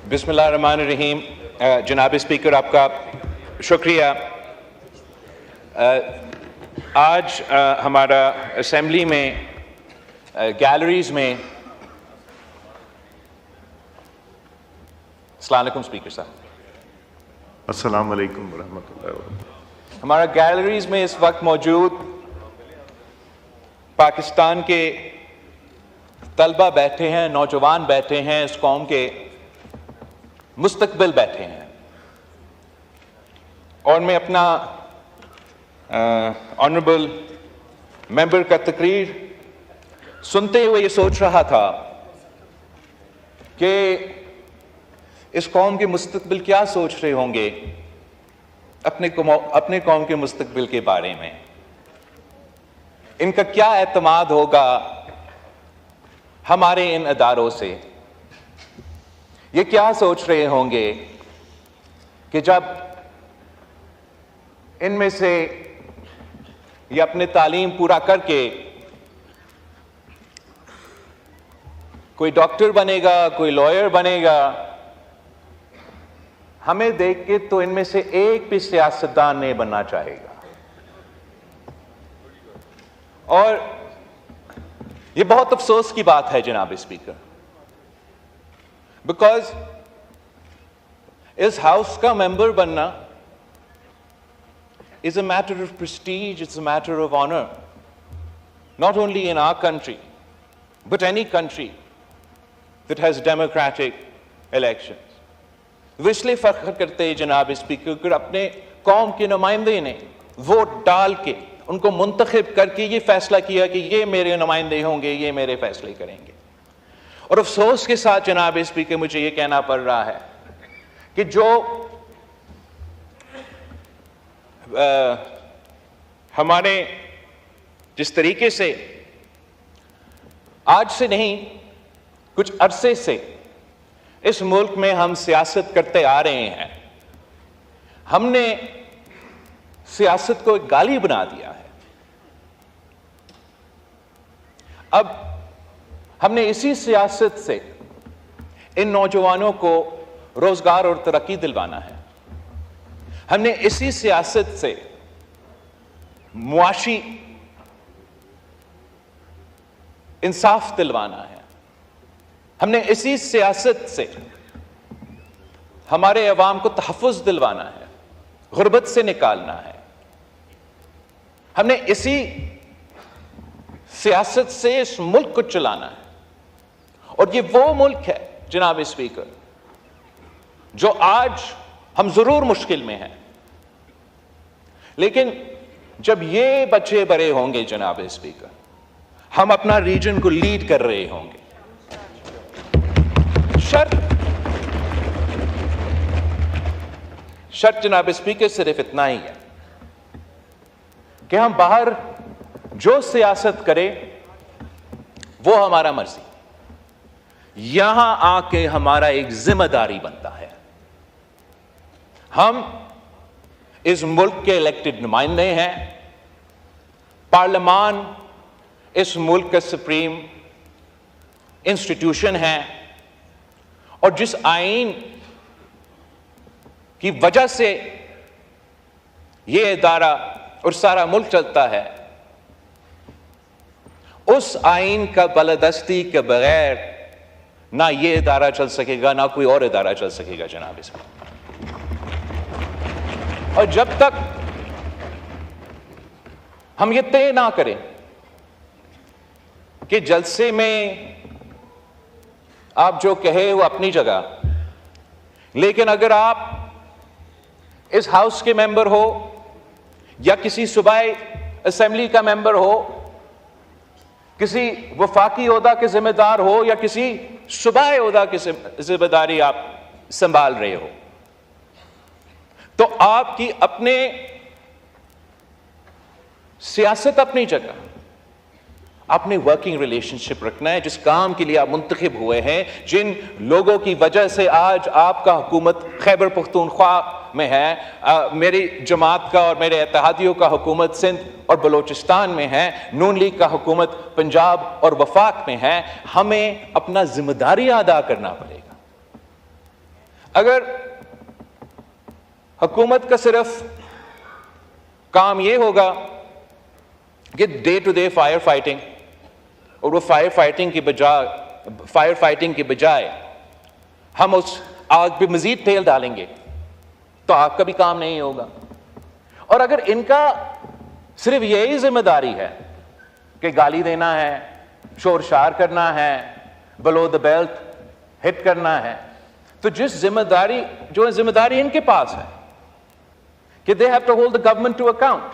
बिस्मिल्लाहिर्रहमानिर्रहीम। जनाब स्पीकर, आपका शुक्रिया। आज हमारा असेंबली में गैलरीज में अस्सलाम वालेकुम स्पीकर साहब। अस्सलाम वालेकुम रहमतुल्लाहि व बरकातुहू। हमारा गैलरीज में इस वक्त मौजूद पाकिस्तान के तलबा बैठे हैं, नौजवान बैठे हैं, इस कौम के मुस्तकबिल बैठे हैं। और मैं अपना ऑनरेबल मेंबर का तकरीर सुनते हुए ये सोच रहा था कि इस कौम के मुस्तकबिल क्या सोच रहे होंगे अपने कौम के मुस्तकबिल के बारे में। इनका क्या एतमाद होगा हमारे इन अदारों से। ये क्या सोच रहे होंगे कि जब इनमें से ये अपने तालीम पूरा करके कोई डॉक्टर बनेगा, कोई लॉयर बनेगा, हमें देख के तो इनमें से एक भी सियासतदान नहीं बनना चाहेगा। और ये बहुत अफसोस की बात है जनाब स्पीकर, बिकॉज इस हाउस का मेंबर बनना is a matter of prestige, it's a matter of honor, not only in our country, but any country that has democratic elections. वो इसलिए फख्र करते हैं जनाब स्पीकर कि अपने कौम के नुमाइंदे ने वोट डाल के उनको मुंतखब करके ये फैसला किया कि ये मेरे नुमाइंदे होंगे, ये मेरे फैसले करेंगे। और अफसोस के साथ जनाब स्पीकर मुझे ये कहना पड़ रहा है कि जो हमारे जिस तरीके से आज से नहीं कुछ अरसे से इस मुल्क में हम सियासत करते आ रहे हैं, हमने सियासत को एक गाली बना दिया है। अब हमने इसी सियासत से इन नौजवानों को रोजगार और तरक्की दिलवाना है। हमने इसी सियासत से मुआशी इंसाफ दिलवाना है। हमने इसी सियासत से हमारे अवाम को तहफ़्फ़ुज़ दिलवाना है, गुर्बत से निकालना है। हमने इसी सियासत से इस मुल्क को चलाना है। और ये वो मुल्क है जनाब स्पीकर जो आज हम जरूर मुश्किल में हैं, लेकिन जब ये बच्चे बड़े होंगे जनाब स्पीकर, हम अपना रीजन को लीड कर रहे होंगे। शर्त जनाब स्पीकर सिर्फ इतना ही है कि हम बाहर जो सियासत करें वो हमारा मर्जी, यहां आके हमारा एक जिम्मेदारी बनता है। हम इस मुल्क के इलेक्टेड नुमाइंदे हैं। पार्लियामान इस मुल्क का सुप्रीम इंस्टीट्यूशन है और जिस आईन की वजह से यह इदारा और सारा मुल्क चलता है, उस आईन का बालादस्ती के बगैर ना ये इदारा चल सकेगा, ना कोई और इदारा चल सकेगा जनाब इसमें। और जब तक हम ये तय ना करें कि जलसे में आप जो कहे वो अपनी जगह, लेकिन अगर आप इस हाउस के मेंबर हो या किसी सूबाई असेंबली का मेंबर हो, किसी वफाकी ओहदा के जिम्मेदार हो या किसी सूबाई ओहदा की जिम्मेदारी आप संभाल रहे हो, तो आपकी अपने सियासत अपनी जगह, अपने वर्किंग रिलेशनशिप रखना है। जिस काम के लिए आप मुंतखब हुए हैं, जिन लोगों की वजह से आज आपका हुकूमत खैबर पख्तूनख्वा में है, मेरी जमात का और मेरे इत्तेहादियों का हुकूमत सिंध और बलोचिस्तान में है, नून लीग का हुकूमत पंजाब और वफाक में है, हमें अपना जिम्मेदारी अदा करना पड़ेगा। अगर हुकूमत का सिर्फ काम यह होगा कि day to day fire fighting, और वो फायर फाइटिंग की बजाय हम उस आग पे मजीद तेल डालेंगे, तो आग का भी काम नहीं होगा। और अगर इनका सिर्फ यही जिम्मेदारी है कि गाली देना है, शोर शार करना है, बिलो द बेल्ट हिट करना है, तो जो जिम्मेदारी इनके पास है कि they have to hold the government to account,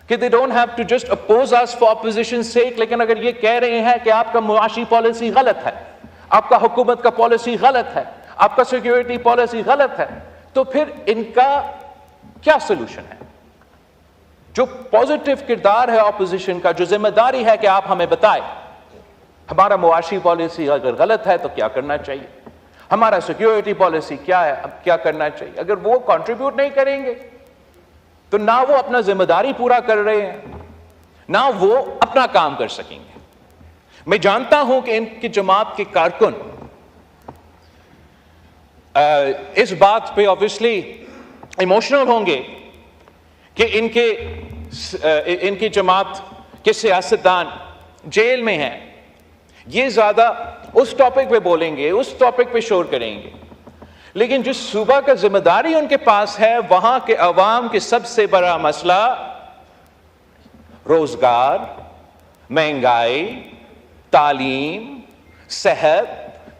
कि they don't have to just oppose us for opposition sake, लेकिन अगर ये कह रहे हैं कि आपका मुआशी पॉलिसी गलत है, आपका हुकूमत का पॉलिसी गलत है, आपका सिक्योरिटी पॉलिसी गलत है, तो फिर इनका क्या सोल्यूशन है? जो पॉजिटिव किरदार है ऑपोजिशन का, जो जिम्मेदारी है कि आप हमें बताएं हमारा मुआशी पॉलिसी अगर गलत है तो क्या करना चाहिए, हमारा सिक्योरिटी पॉलिसी क्या है, अब क्या करना चाहिए। अगर वो कंट्रीब्यूट नहीं करेंगे तो ना वो अपना जिम्मेदारी पूरा कर रहे हैं, ना वो अपना काम कर सकेंगे। मैं जानता हूं कि इनकी जमात के कारकुन इस बात पे ऑब्वियसली इमोशनल होंगे कि इनकी जमात के सियासतदान जेल में हैं। ये ज्यादा उस टॉपिक पे बोलेंगे, उस टॉपिक पे शोर करेंगे, लेकिन जिस सूबा का जिम्मेदारी उनके पास है, वहां के अवाम के सबसे बड़ा मसला रोजगार, महंगाई, तालीम, सेहत,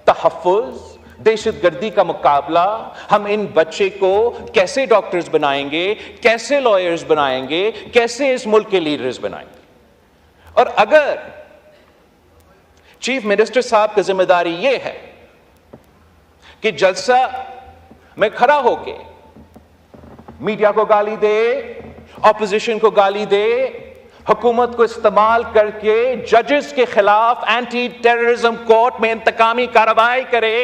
तहफ्फुज, दहशतगर्दी का मुकाबला, हम इन बच्चे को कैसे डॉक्टर्स बनाएंगे, कैसे लॉयर्स बनाएंगे, कैसे इस मुल्क के लीडर्स बनाएंगे। और अगर चीफ मिनिस्टर साहब की जिम्मेदारी यह है कि जलसा में खड़ा होके मीडिया को गाली दे, ऑपोजिशन को गाली दे, हुकूमत को इस्तेमाल करके जजेस के खिलाफ एंटी टेररिज्म कोर्ट में इंतकामी कार्रवाई करे,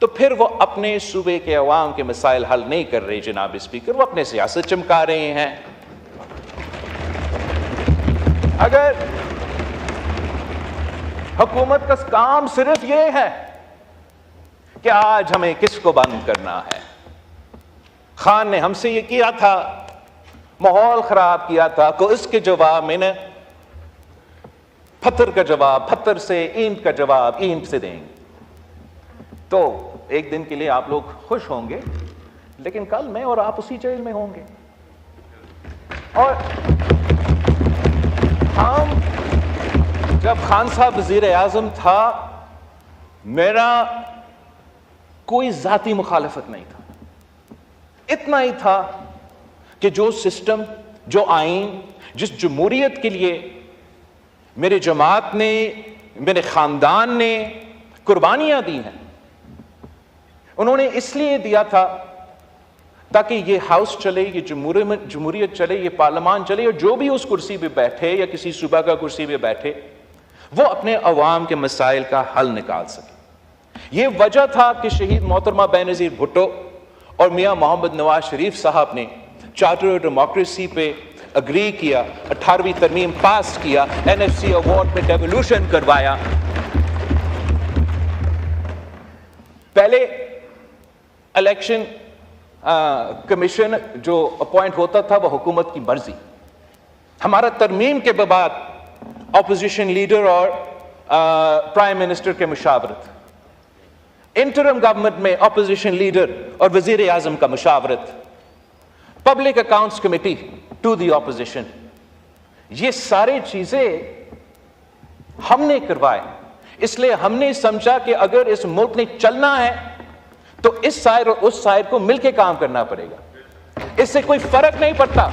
तो फिर वो अपने सूबे के अवाम के मसाइल हल नहीं कर रहे जनाब स्पीकर, वो अपने सियासत चमका रहे हैं। अगर हुकूमत का काम सिर्फ ये है कि आज हमें किसको बंद करना है, खान ने हमसे ये किया था, माहौल खराब किया था, को इसके जवाब में न पत्थर का जवाब पत्थर से, ईंट का जवाब ईंट से देंगे, तो एक दिन के लिए आप लोग खुश होंगे, लेकिन कल मैं और आप उसी जेल में होंगे। और हम जब खान साहब वजीर आजम था, मेरा कोई जाती मुखालफत नहीं था, इतना ही था कि जो सिस्टम, जो आईन, जिस जमहूरियत के लिए मेरे जमात ने, मेरे खानदान ने कुर्बानियां दी हैं, उन्होंने इसलिए दिया था ताकि ये हाउस चले, ये जमहूरियत चले, ये पार्लियामान चले, और जो भी उस कुर्सी पे बैठे या किसी सूबा का कुर्सी पे बैठे, वो अपने अवाम के मसाइल का हल निकाल सके। ये वजह था कि शहीद मोहतरमा बेनज़ीर भुट्टो और मियां मोहम्मद नवाज शरीफ साहब ने चार्टर ऑफ डेमोक्रेसी पे अग्री किया, 18वीं तरमीम पास किया, NFC अवार्ड में डेवोल्यूशन करवाया। पहले इलेक्शन कमीशन जो अपॉइंट होता था वो हुकूमत की मर्जी, हमारा तरमीम के बाद ऑपोजिशन लीडर और प्राइम मिनिस्टर के मुशावरत, इंटरिम गवर्नमेंट में ऑपोजिशन लीडर और वजीर आजम का मुशावरत, public accounts committee to the opposition, ये सारी चीजें हमने करवाए। इसलिए हमने समझा कि अगर इस मुल्क ने चलना है तो इस साइड और उस साइड को मिलकर काम करना पड़ेगा। इससे कोई फर्क नहीं पड़ता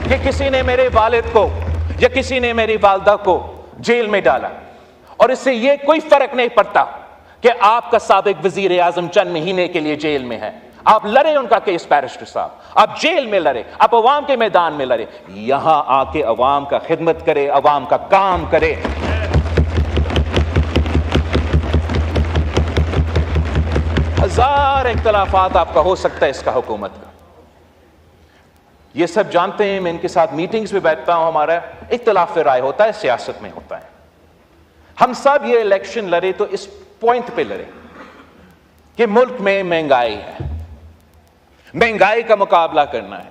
कि किसी ने मेरे वालिद को या किसी ने मेरी वालदा को जेल में डाला, और इससे यह कोई फर्क नहीं पड़ता कि आपका साबिक वजीर आजम चंद महीने के लिए जेल में है। आप लड़े उनका केस बैरिस्टर साहब, आप जेल में लड़े, आप अवाम के मैदान में लड़े, यहां आके अवाम का खिदमत करे, अवाम का काम करे। हजार इख्तलाफात आपका हो सकता है इसका हुकूमत का, ये सब जानते हैं। मैं इनके साथ मीटिंग्स में बैठता हूं, हमारा इख्तलाफ राय होता है, सियासत में होता है। हम सब ये इलेक्शन लड़े तो इस पॉइंट पे लड़े कि मुल्क में महंगाई है, महंगाई का मुकाबला करना है,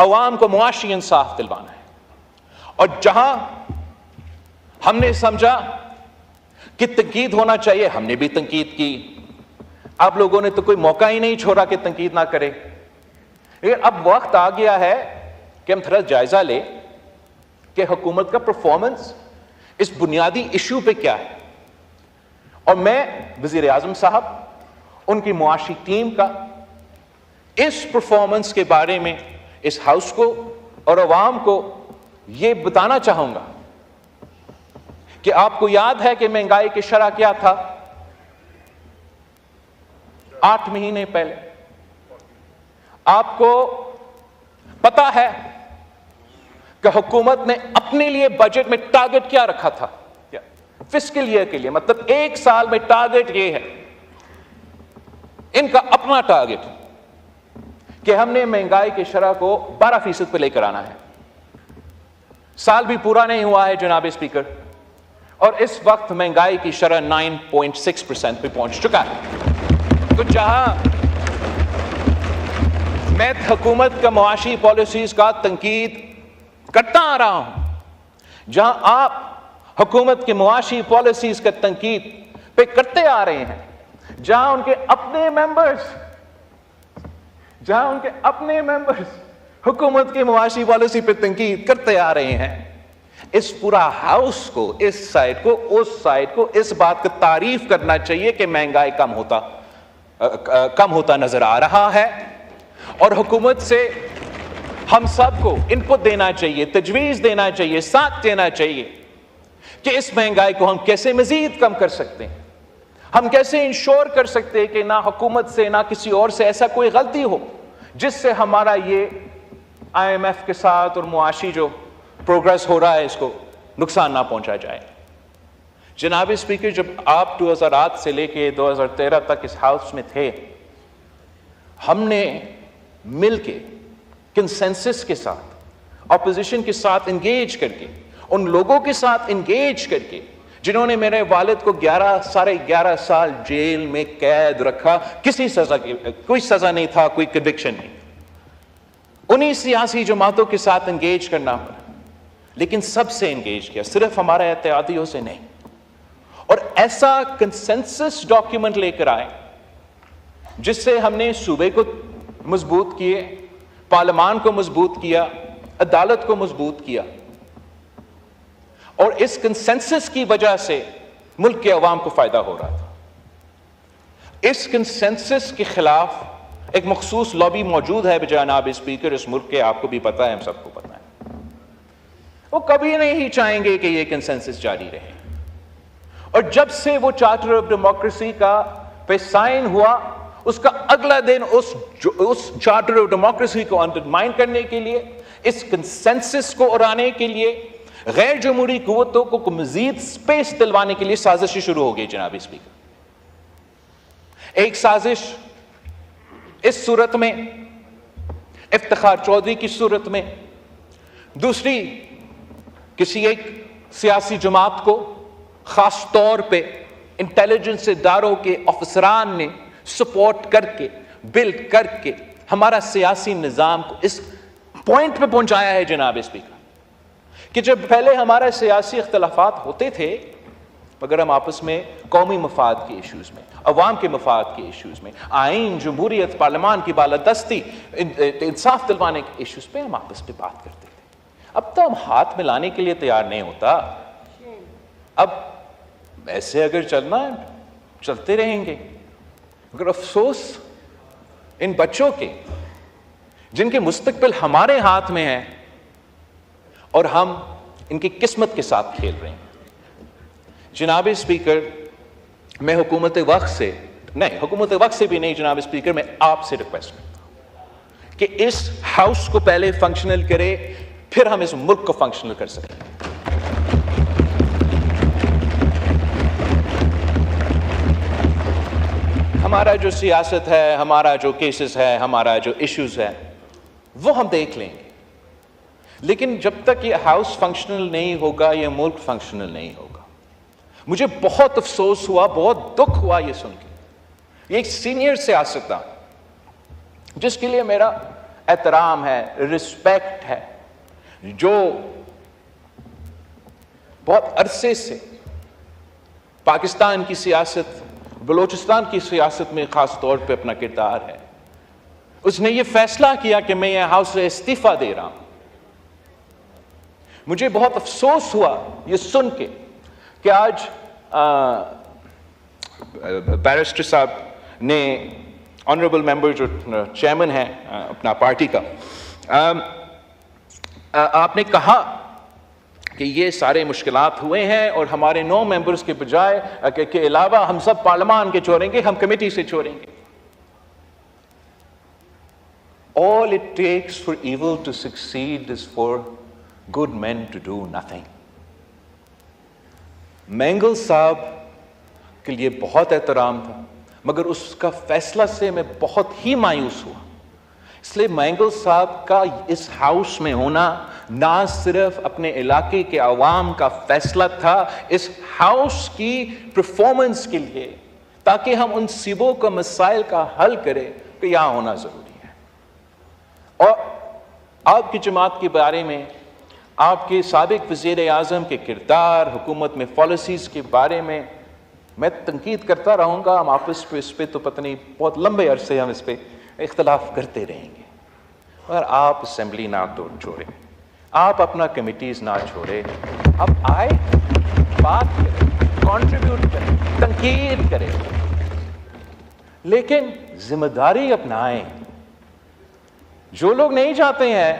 अवाम को मुआशी इंसाफ दिलवाना है। और जहां हमने समझा कि तंकीद होना चाहिए, हमने भी तंकीद की। आप लोगों ने तो कोई मौका ही नहीं छोड़ा कि तंकीद ना करें। लेकिन अब वक्त आ गया है कि हम थोड़ा जायजा लें कि हुकूमत का परफॉर्मेंस इस बुनियादी इशू पे क्या है। और मैं वजीर आजम साहब, उनकी मुआशी टीम का इस परफॉर्मेंस के बारे में इस हाउस को और अवाम को यह बताना चाहूंगा कि आपको याद है कि महंगाई की शरह क्या था 8 महीने पहले। आपको पता है कि हुकूमत ने अपने लिए बजट में टारगेट क्या रखा था फिस्कल ईयर के लिए, मतलब एक साल में टारगेट ये है, इनका अपना टारगेट कि हमने महंगाई की शरह को 12% पे लेकर आना है। साल भी पूरा नहीं हुआ है जनाब स्पीकर, और इस वक्त महंगाई की शरह 9.6% पे पहुंच चुका है। तो जहां मैं हुकूमत का मुआशी पॉलिसीज का तंकीद करता आ रहा हूं, जहां आप हुकूमत की मुआशी पॉलिसीज का तंकीद पे करते आ रहे हैं, जहां उनके अपने मेंबर्स हुकूमत की मुआशी पॉलिसी पे तंकीद करते आ रहे हैं, इस पूरा हाउस को, इस साइड को, उस साइड को इस बात की तारीफ करना चाहिए कि महंगाई कम होता नजर आ रहा है। और हुकूमत से हम सबको इनपुट देना चाहिए, तजवीज देना चाहिए, साथ देना चाहिए कि इस महंगाई को हम कैसे मजीद कम कर सकते हैं, हम कैसे इंश्योर कर सकते हैं कि ना हुकूमत से ना किसी और से ऐसा कोई गलती हो जिससे हमारा ये IMF के साथ और मुआशी जो प्रोग्रेस हो रहा है इसको नुकसान ना पहुंचा जाए। जनाब स्पीकर, जब आप 2008 से लेके 2013 तक इस हाउस में थे, हमने मिलके कंसेंसस के साथ, ऑपोजिशन के साथ इंगेज करके, उन लोगों के साथ इंगेज करके जिन्होंने मेरे वालिद को 11 साल जेल में कैद रखा, किसी सजा की कोई सजा नहीं था, कोई कन्विक्शन नहीं, उन्हीं सियासी जमातों के साथ इंगेज करना पड़ा, लेकिन सबसे इंगेज किया, सिर्फ हमारे एहतियातियों से नहीं। और ऐसा कंसेंसस डॉक्यूमेंट लेकर आए जिससे हमने सूबे को मजबूत किए, पार्लियामान को मजबूत किया, अदालत को मजबूत किया। और इस कंसेंसस की वजह से मुल्क के अवाम को फायदा हो रहा था। इस कंसेंसस के खिलाफ एक मखसूस लॉबी मौजूद है जनाब स्पीकर, इस मुल्क के, आपको भी पता है, हम सबको पता है। वो कभी नहीं चाहेंगे कि ये कंसेंसस जारी रहे। और जब से वो चार्टर ऑफ डेमोक्रेसी का पे साइन हुआ, उसका अगला दिन उस चार्टर ऑफ डेमोक्रेसी को अंडरमाइन करने के लिए, इस कंसेंसस को उड़ाने के लिए, गैर जमहूरी कुव्वतों को मजीद स्पेस दिलवाने के लिए साजिशें शुरू हो गई जनाब स्पीकर। एक साजिश इस सूरत में, इफ्तिखार चौधरी की सूरत में, दूसरी किसी एक सियासी जमात को खास तौर पे इंटेलिजेंस इदारों के अफसरान ने सपोर्ट करके, बिल्ड करके हमारा सियासी निजाम को इस पॉइंट पे पहुंचाया है जनाब स्पीकर, कि जब पहले हमारे सियासी इख्तलाफात होते थे, मगर हम आपस में कौमी मफाद के इश्यूज में, अवाम के मफाद के इश्यूज में, आइन, जमहूरियत, पार्लियामान की बालादस्ती, इंसाफ दिलवाने के इश्यूज पे हम आपस में बात करते थे। अब तो हम हाथ मिलाने के लिए तैयार नहीं होता। अब ऐसे अगर चलना, चलते रहेंगे। मगर अफसोस इन बच्चों के जिनके मुस्तकबिल हमारे हाथ में है और हम इनकी किस्मत के साथ खेल रहे हैं। जनाब स्पीकर, मैं हुकूमत वक्त से भी नहीं जनाब स्पीकर, मैं आपसे रिक्वेस्ट करता हूं कि इस हाउस को पहले फंक्शनल करे, फिर हम इस मुल्क को फंक्शनल कर सकें। हमारा जो सियासत है, हमारा जो केसेस है, हमारा जो इश्यूज है, वो हम देख लेंगे, लेकिन जब तक ये हाउस फंक्शनल नहीं होगा, ये मुल्क फंक्शनल नहीं होगा। मुझे बहुत अफसोस हुआ, बहुत दुख हुआ ये सुन के ये एक सीनियर सियासतदान जिसके लिए मेरा एहतराम है, रिस्पेक्ट है, जो बहुत अरसे से पाकिस्तान की सियासत, बलूचिस्तान की सियासत में खास तौर पे अपना किरदार है, उसने ये फैसला किया कि मैं यह हाउस से इस्तीफा दे रहा हूं। मुझे बहुत अफसोस हुआ ये सुन के कि आज बैरिस्टर साहब ने, ऑनरेबल मेंबर जो चेयरमैन है अपना पार्टी का, आपने कहा कि ये सारे मुश्किलात हुए हैं और हमारे 9 मेंबर्स के बजाय के अलावा हम सब पार्लियामान के छोड़ेंगे, हम कमेटी से छोड़ेंगे। All it takes for evil to succeed is for good men to do nothing. Mangle साहब के लिए बहुत एहतराम था, मगर उसका फैसला से मैं बहुत ही मायूस हुआ। इसलिए मैंगल साहब का इस हाउस में होना ना सिर्फ अपने इलाके के अवाम का फैसला था, इस हाउस की परफॉर्मेंस के लिए, ताकि हम उन सिबों का मसाइल का हल करें, कि यहां होना जरूरी है। और आपकी जमात के बारे में, आपके साबिक वज़ीर आज़म के किरदार, हुकूमत में पॉलिसीज के बारे में मैं तनकीद करता रहूँगा। हम आपस पे इस पर तो पता नहीं बहुत लंबे अरसे हम इस पर इख्तलाफ करते रहेंगे, और आप असेंबली ना तो छोड़े, आप अपना कमिटीज़ ना छोड़े, आप आए, बात करें, कंट्रीब्यूट करें, तनकीद करें, लेकिन जिम्मेदारी अपनाएं। जो लोग नहीं चाहते हैं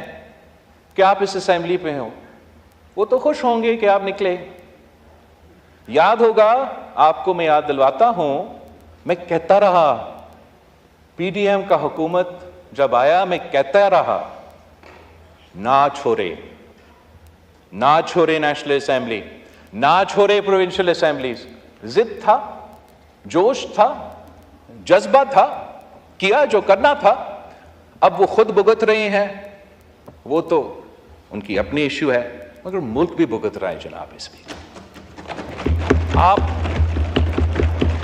कि आप इस असेंबली पे हो, वो तो खुश होंगे कि आप निकले। याद होगा आपको, मैं याद दिलवाता हूं, मैं कहता रहा, पीडीएम का हुकूमत जब आया, मैं कहता रहा, ना छोड़े, ना छोड़े नेशनल असेंबली, ना छोड़े प्रोविंशियल असेंबलीज। जिद था, जोश था, जज्बा था, किया जो करना था। अब वो खुद भुगत रहे हैं, वो तो उनकी अपनी इश्यू है, मगर मुल्क भी भुगत रहा है जनाब। इस भी आप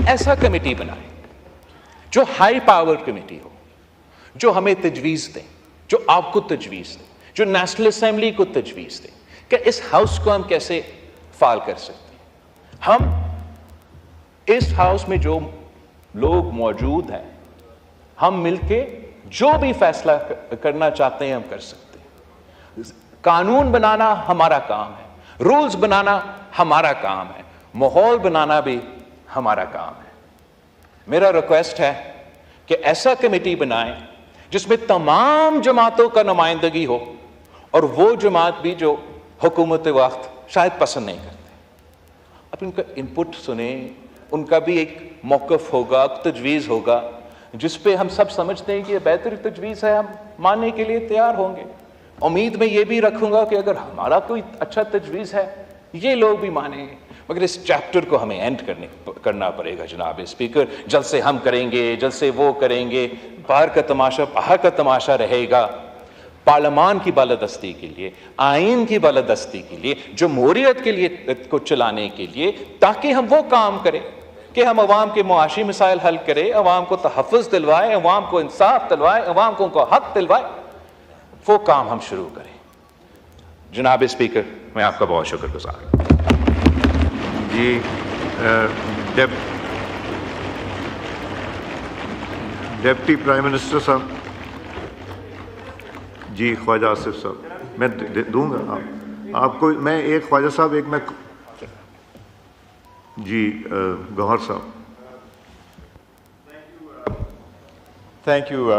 ऐसा कमेटी बनाएं जो हाई पावर कमेटी हो, जो हमें तजवीज़ दें, जो आपको तजवीज़ दें, जो नेशनल असेंबली को तजवीज़ दें कि इस हाउस को हम कैसे फाल कर सकते हैं। हम इस हाउस में जो लोग मौजूद हैं, हम मिलके जो भी फैसला करना चाहते हैं हम कर सकते हैं। कानून बनाना हमारा काम है, रूल्स बनाना हमारा काम है, माहौल बनाना भी हमारा काम है। मेरा रिक्वेस्ट है कि ऐसा कमेटी बनाएं जिसमें तमाम जमातों का नुमाइंदगी हो, और वो जमात भी जो हुकूमत वक्त शायद पसंद नहीं करते। अब इनका इनपुट सुने, उनका भी एक मौक़िफ़ होगा, तजवीज़ होगा, जिस पे हम सब समझते हैं कि ये बेहतर तजवीज़ है, हम मानने के लिए तैयार होंगे। उम्मीद में ये भी रखूंगा कि अगर हमारा कोई अच्छा तजवीज़ है, ये लोग भी मानेंगे। मगर इस चैप्टर को हमें एंड करना पड़ेगा जनाब स्पीकर। जल्द से हम करेंगे, जल्द से वो करेंगे, बाहर का तमाशा बाहर का तमाशा रहेगा। पार्लियामान की बालादस्ती के लिए, आइन की बालादस्ती के लिए, जमहूरियत के लिए को चलाने के लिए, ताकि हम वो काम करें कि हम अवाम के मुआशी मसाइल हल करें, अवाम को तहफ़्फ़ुज़ दिलवाएं, अवाम को इंसाफ दिलवाएं, अवाम को उनको हक दिलवाएं, वो काम हम शुरू करें। जनाब स्पीकर, मैं आपका बहुत शुक्रगुजार हूं। जी, डिप्टी प्राइम मिनिस्टर साहब, जी ख्वाजा आसिफ साहब, मैं दूंगा आपको। मैं एक ख्वाजा साहब, एक मैं जी गौहर साहब। Thank you,